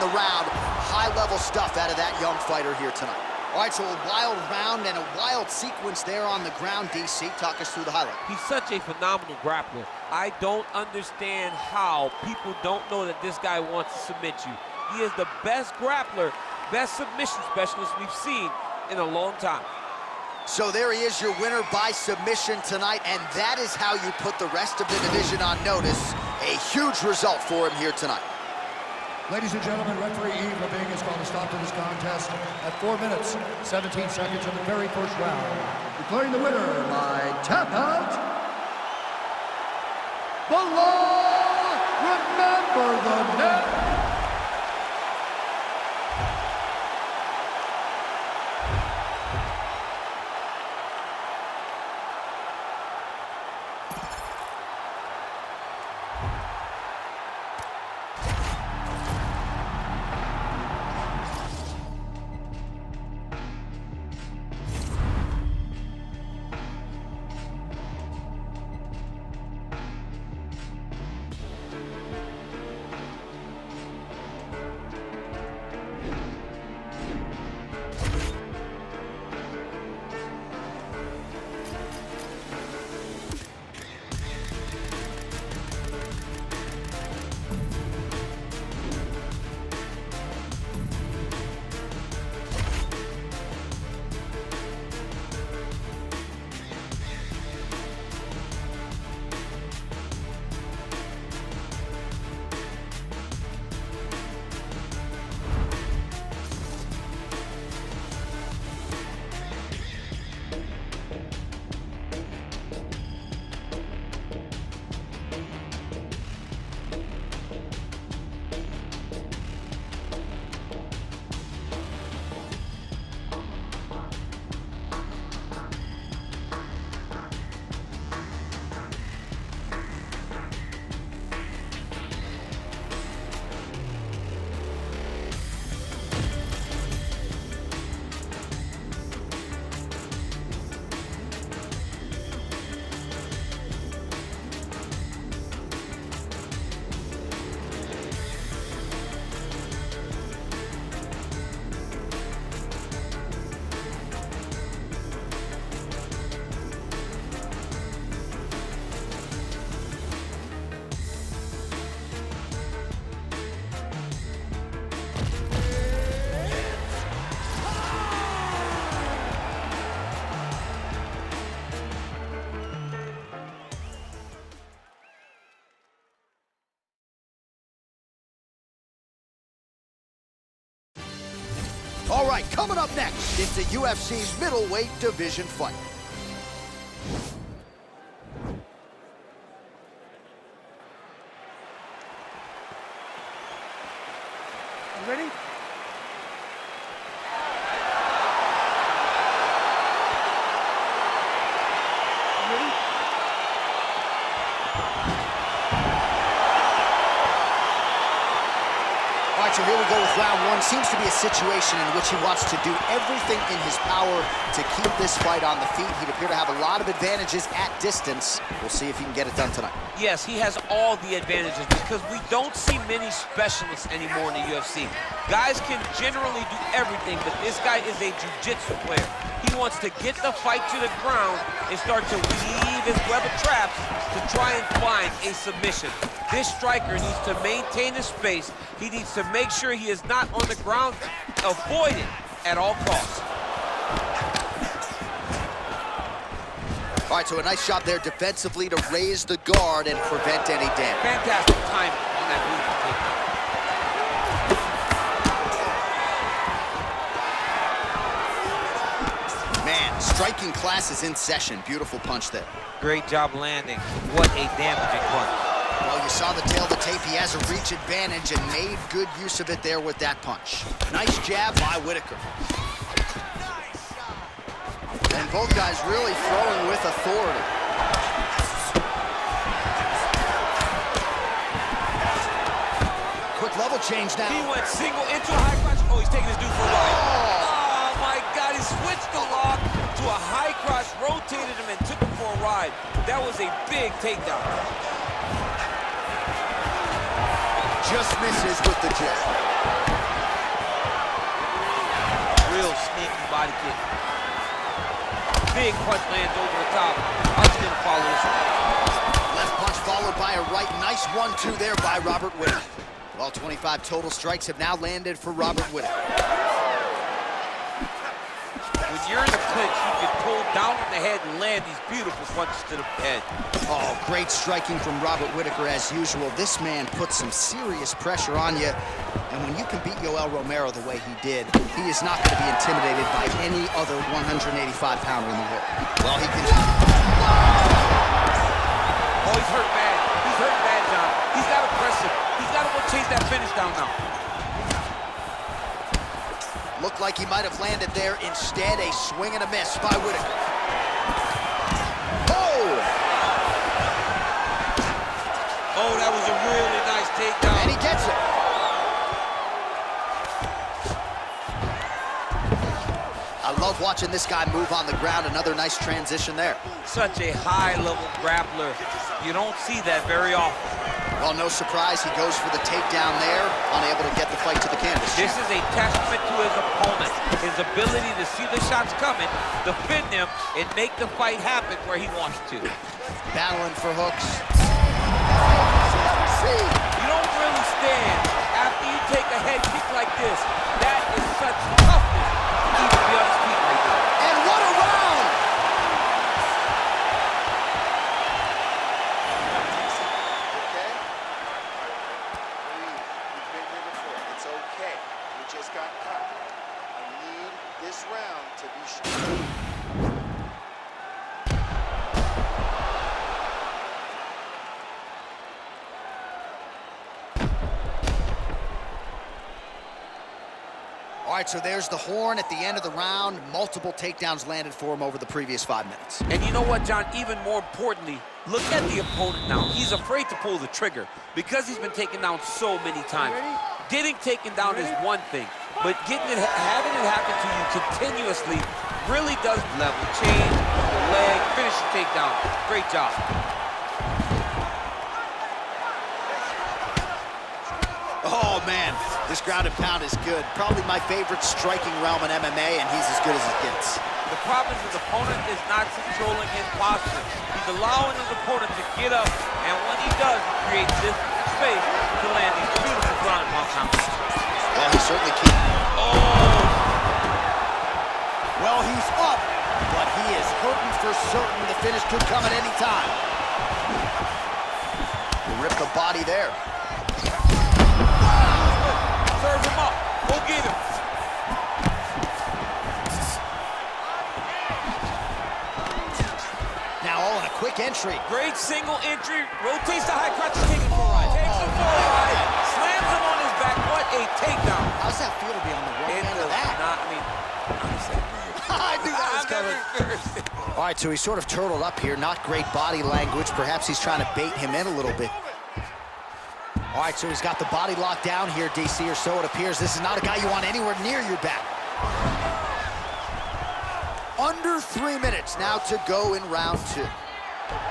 the round. High-level stuff out of that young fighter here tonight. All right, so a wild round and a wild sequence there on the ground. DC, talk us through the highlight. He's such a phenomenal grappler. I don't understand how people don't know that this guy wants to submit you. He is the best grappler, best submission specialist we've seen in a long time. So there he is, your winner by submission tonight, and that is how you put the rest of the division on notice. A huge result for him here tonight. Ladies and gentlemen, referee Yves Leving has called a stop to this contest at 4 minutes, 17 seconds in the very first round. Declaring the winner by tap out, the law, remember the net. All right, coming up next is the UFC's middleweight division fight. You ready? So here we go with round one. Seems to be a situation in which he wants to do everything in his power to keep this fight on the feet. He'd appear to have a lot of advantages at distance. We'll see if he can get it done tonight. Yes, he has all the advantages because we don't see many specialists anymore in the UFC. Guys can generally do everything, but this guy is a jiu-jitsu player. He wants to get the fight to the ground and start to weave his web of traps to try and find a submission. This striker needs to maintain his space. He needs to make sure he is not on the ground, avoid it at all costs. All right, so a nice job there defensively to raise the guard and prevent any damage. Fantastic timing on that move. Man, striking class is in session. Beautiful punch there. Great job landing. What a damaging punch. Well, you saw the tail of the tape. He has a reach advantage and made good use of it there with that punch. Nice jab by Whittaker. And both guys really throwing with authority. Quick level change now. He went single into a high crotch. Oh, he's taking his dude for a ride. Oh, my God. He switched the lock to a high crotch, rotated him, and took him for a ride. That was a big takedown. Just misses with the jab. body kick. Big punch lands over the top. I'm just gonna follow this one. Left punch followed by a right. Nice 1-2 there by Robert Whittaker. Well, 25 total strikes have now landed for Robert Whittaker. When you're in the clinch, you can pull down on the head and land these beautiful punches to the head. Oh, great striking from Robert Whittaker as usual. This man puts some serious pressure on you. And when you can beat Yoel Romero the way he did, he is not going to be intimidated by any other 185-pounder in the world. Well, he can... Oh, he's hurt bad. He's hurt bad, John. He's got to press him. He's got to go chase that finish down now. Looked like he might have landed there. Instead, a swing and a miss by Whittaker. Oh! Oh, that was a really nice takedown. And he gets it. I love watching this guy move on the ground. Another nice transition there. Such a high-level grappler. You don't see that very often. Well, no surprise, he goes for the takedown there, unable to get the fight to the canvas. This is a testament to his opponent, his ability to see the shots coming, defend them, and make the fight happen where he wants to. Battling for hooks. You don't really stand after you take a head kick like this. That is such toughness to keep the other feet right there. And what a round! Okay? Breathe. You've been here before. It's okay. You just got caught. I need this round to be strong. All right, so there's the horn at the end of the round. Multiple takedowns landed for him over the previous 5 minutes. And you know what, John? Even more importantly, look at the opponent now. He's afraid to pull the trigger because he's been taken down so many times. Getting taken down is one thing, but having it happen to you continuously really does level change, the leg, finish the takedown. Great job. Oh, man, this ground and pound is good. Probably my favorite striking realm in MMA, and he's as good as it gets. The problem is his opponent is not controlling his posture. He's allowing his opponent to get up, and when he does, he creates this space to land these beautiful ground and pound counters. Well, he certainly keeps. Oh! Well, he's up, but he is hurting for certain. The finish could come at any time. Rip the body there. Serve him up. Go get him. Now all in a quick entry. Great single entry. Rotates the high crotch, takes him for a ride. Takes him for a ride. Slams him on his back. What a takedown. How's that feel to be on the wrong It end of does that? not, I mean, I knew that was coming. coming. All right, so he's sort of turtled up here. Not great body language. Perhaps he's trying to bait him in a little bit. All right, so he's got the body locked down here, DC, or so it appears. This is not a guy you want anywhere near your back. Under 3 minutes now to go in round 2.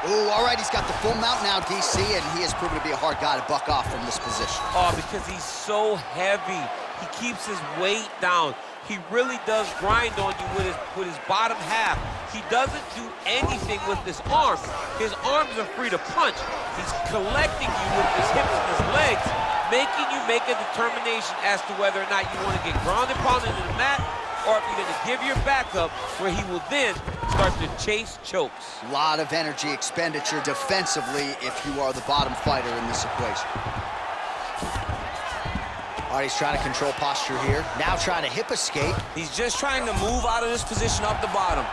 Ooh, all right, he's got the full mount now, DC, and he has proven to be a hard guy to buck off from this position. Oh, because he's so heavy. He keeps his weight down. He really does grind on you with his bottom half. He doesn't do anything with his arms. His arms are free to punch. He's collecting you with his hips and his legs, making you make a determination as to whether or not you want to get grounded, pounded into the mat, or if you're going to give your back up, where he will then start to chase chokes. A lot of energy expenditure defensively if you are the bottom fighter in this equation. All right, he's trying to control posture here. Now trying to hip escape. He's just trying to move out of this position off the bottom.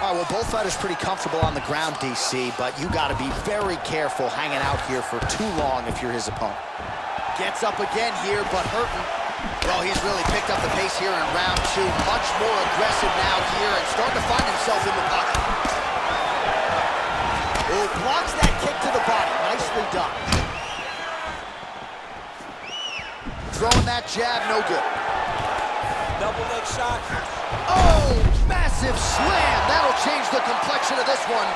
All right, well, both fighters pretty comfortable on the ground, DC, but you got to be very careful hanging out here for too long if you're his opponent. Gets up again here, but hurting. Well, he's really picked up the pace here in round 2. Much more aggressive now here and starting to find himself in the pocket. Oh, blocks that kick to the body. Nicely done. Throwing that jab, no good. Double leg shot. Oh, massive slam. That'll change the complexion of this one.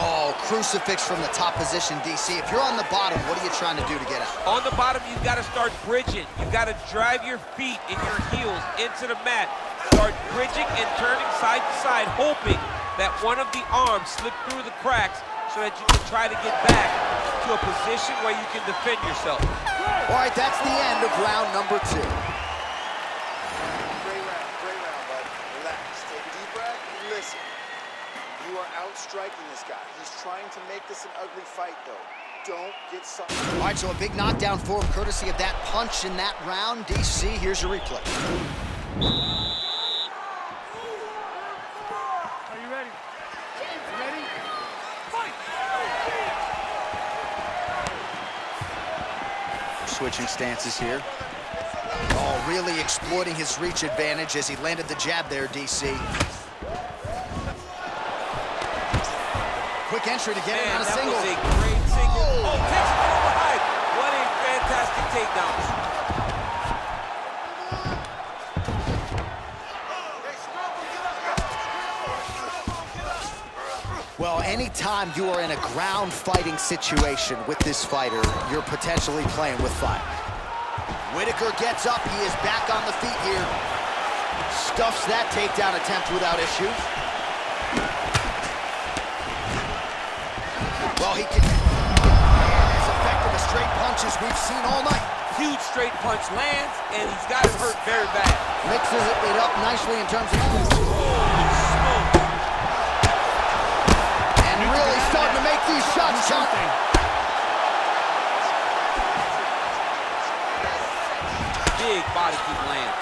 Oh, crucifix from the top position, DC. If you're on the bottom, what are you trying to do to get out? On the bottom, you've got to start bridging. You've got to drive your feet and your heels into the mat. Start bridging and turning side to side, hoping that one of the arms slip through the cracks so that you can try to get back to a position where you can defend yourself. All right, that's the end of round number 2. Great round, bud. Relax, take a deep breath, and listen. You are outstriking this guy. He's trying to make this an ugly fight, though. Don't get something. All right, so a big knockdown for him, courtesy of that punch in that round. DC, here's your replay. Are you ready? You ready? Fight! Switching stances here. Oh, really exploiting his reach advantage as he landed the jab there, DC. Quick entry to get him on a single. That was a great single. Oh, takes it from behind. What a fantastic takedown. Well, anytime you are in a ground fighting situation with this fighter, you're potentially playing with fire. Whittaker gets up. He is back on the feet here. Stuffs that takedown attempt without issue. Well, he can as effective as straight punches we've seen all night. Huge straight punch lands, and he's got him hurt very bad. Mixes it up nicely in terms of... And really starting to make these shots count. Big body kick lands.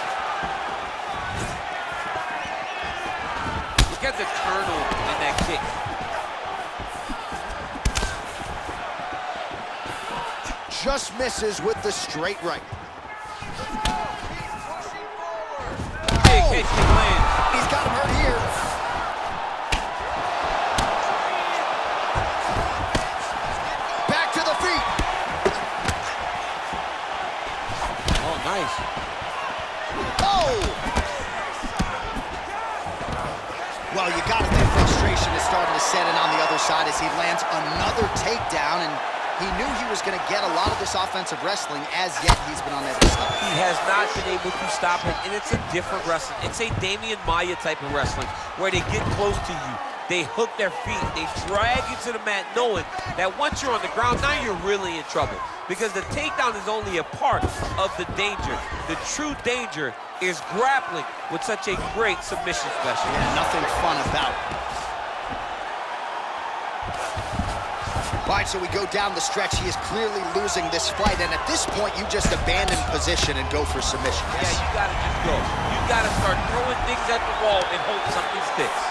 Look at the turnover in that kick. Just misses with the straight right. Big head kick lands. He's got him hurt here. Back to the feet. Oh, nice. Oh! Well, you gotta think frustration is starting to set in on the other side as he lands another takedown, and he knew he was going to get a lot of this offensive wrestling. As yet, he's been unable to stop. He has not been able to stop him, and it's a different wrestling. It's a Damian Maia type of wrestling, where they get close to you, they hook their feet, they drag you to the mat, knowing that once you're on the ground, now you're really in trouble. Because the takedown is only a part of the danger. The true danger is grappling with such a great submission specialist. Yeah, nothing fun about it. All right, so we go down the stretch. He is clearly losing this fight, and at this point, you just abandon position and go for submission. Yeah, you gotta just go. You gotta start throwing things at the wall and hope something sticks.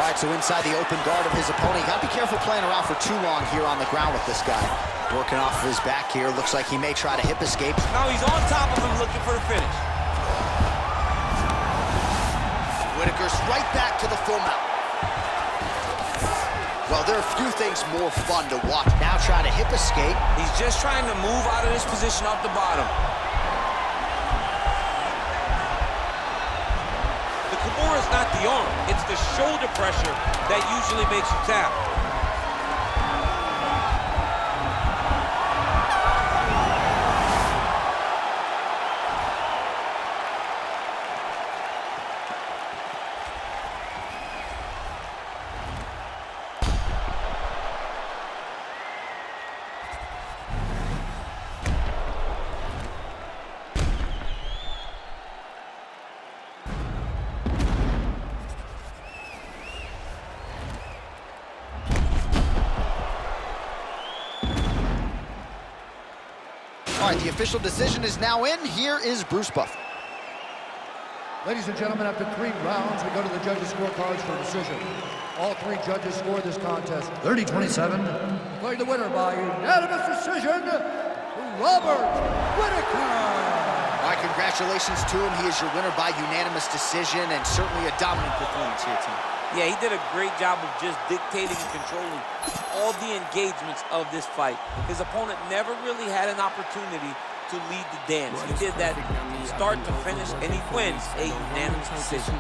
All right, so inside the open guard of his opponent, you gotta be careful playing around for too long here on the ground with this guy. Working off of his back here, looks like he may try to hip escape. Now he's on top of him looking for the finish. Whittaker's right back to the full mount. Well, there are a few things more fun to watch. Now trying to hip escape. He's just trying to move out of this position off the bottom. The Kimura is not the arm. It's the shoulder pressure that usually makes you tap. All right, the official decision is now in. Here is Bruce Buffer. Ladies and gentlemen, after 3 rounds, we go to the judges' scorecards for decision. All 3 judges scored this contest 30-27. Declaring the winner by unanimous decision, Robert Whittaker. All right, congratulations to him. He is your winner by unanimous decision, and certainly a dominant performance here tonight. Yeah, he did a great job of just dictating and controlling all the engagements of this fight. His opponent never really had an opportunity to lead the dance. He did that from start to finish, and he wins a unanimous decision.